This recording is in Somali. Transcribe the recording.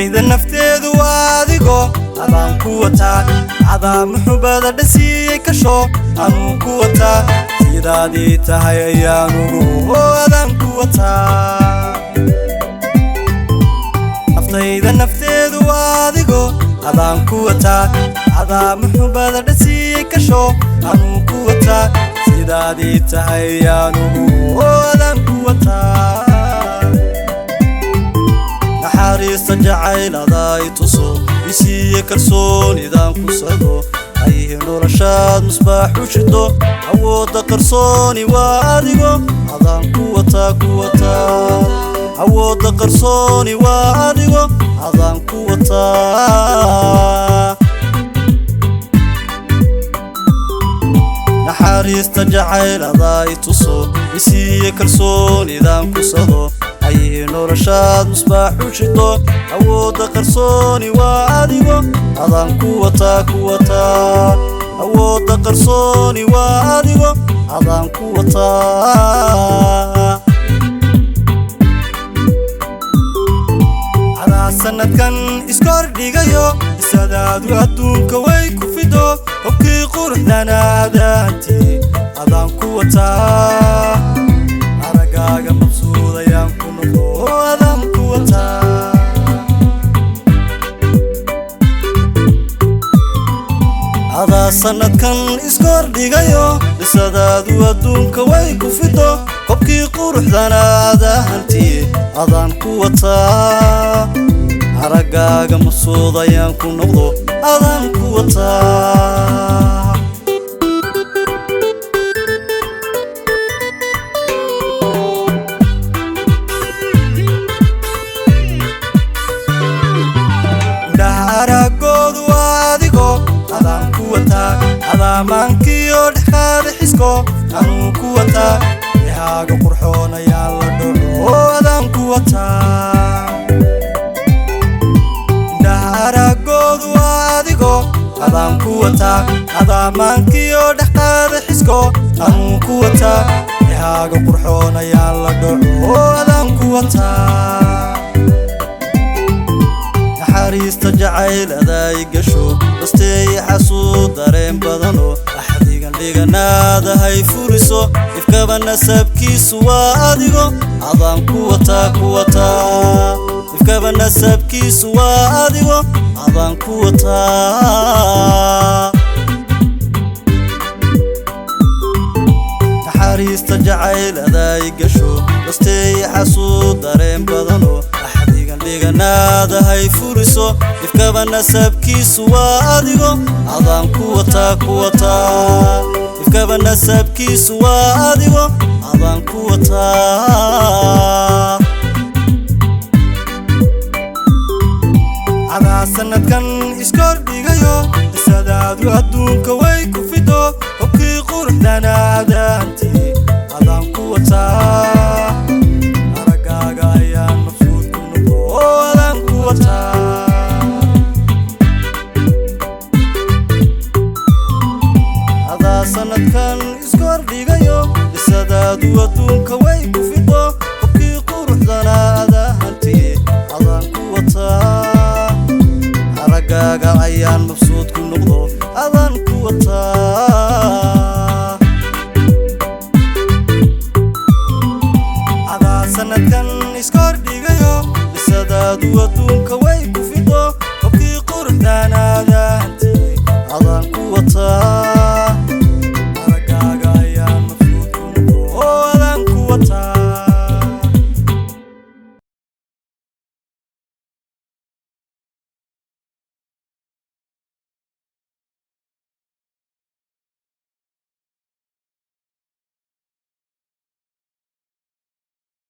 naftayda nafteedu adigo adaan ku wataa adaa muxubada dhasiiyay kasho anuu ku wataa sidaadii tahay ayaanugu adaan ku wataa naftayda nafteedu adigo adaan ku wataa adaa muxubada dhasiiyay kasho anuu ku wataa sidaadii tahay ayaanugu adaan ku wataa naxariista jacaylada ay tuso isiiya kalsoonidaan ku sado ayay noloshaad misbaax u shido awoodda qarsooni waa adigo adaan ku wataa awoodda qarsooni waa adigo adaan ku wataa naxariista jacaylada ay tuso isiiya kalsoonidaan ku sado ayay noloshaad misbaax u shido awoodda qarsooni waa adigo adaan ku wataa awoodda qarsooni waa adigo adaan ku wataa adaa sanadkan iskordhigayo isadaadu adduunka way ku fido hobkii quruxdana adaantii adaan ku wataa aragaaga mabsuudayaan ku noqdo adaan ku wataa adaa sanadkan iskordhigayo isadaadu adduunka way ku fido hobkii quruxdana adaantii adaan ku wataa aragaaga mabsuudayaan ku noqdo adaan ku wataa aragoodu adigo adaan ku wataa adaamankiyo dhexaada xisko anuu ku wataa ihaaga qurxoon ayaa la dhaco adaan ku wataa aragoodu adigo adaan ku wataa adaamankiyo dhexaada xisko anuu ku wataa ihaaga qurxoon ayaa la dhaco adaan ku wataa naxariista jacaylada ay gasho basteey xasuud dareen badano axdigan dhiganaada hay furiso ifkaba nasabkiisu waa adigo adaan ku wataa ifkaba nasabkiisu waa adigo adaan ku wataa naxariista jacaylada ay gasho basteey xasuud dareen badano dhiganaada hay furiso ifkaba nasabkiisu waa adigo adaan ku wataa ifkaba nasabkiisu waa adigo adaan ku wataa adaa sanadkan iskordhigayo isadaadu adduunka way ku fido hobkii quruxdana adaantii adaan ku wataa aragaaga ayaan adaa sanadkan iskordhigayo isadaadu adduunka way ku fido hobkii quruxdana adaantii adaan ku wataa aragaaga ayaan mabsuud ku noqdo adaan ku wataa adaa sanadkan iskordhigayo isadaadu adduunka way ku fido hobkii quruxdana adaantii adaan ku wataa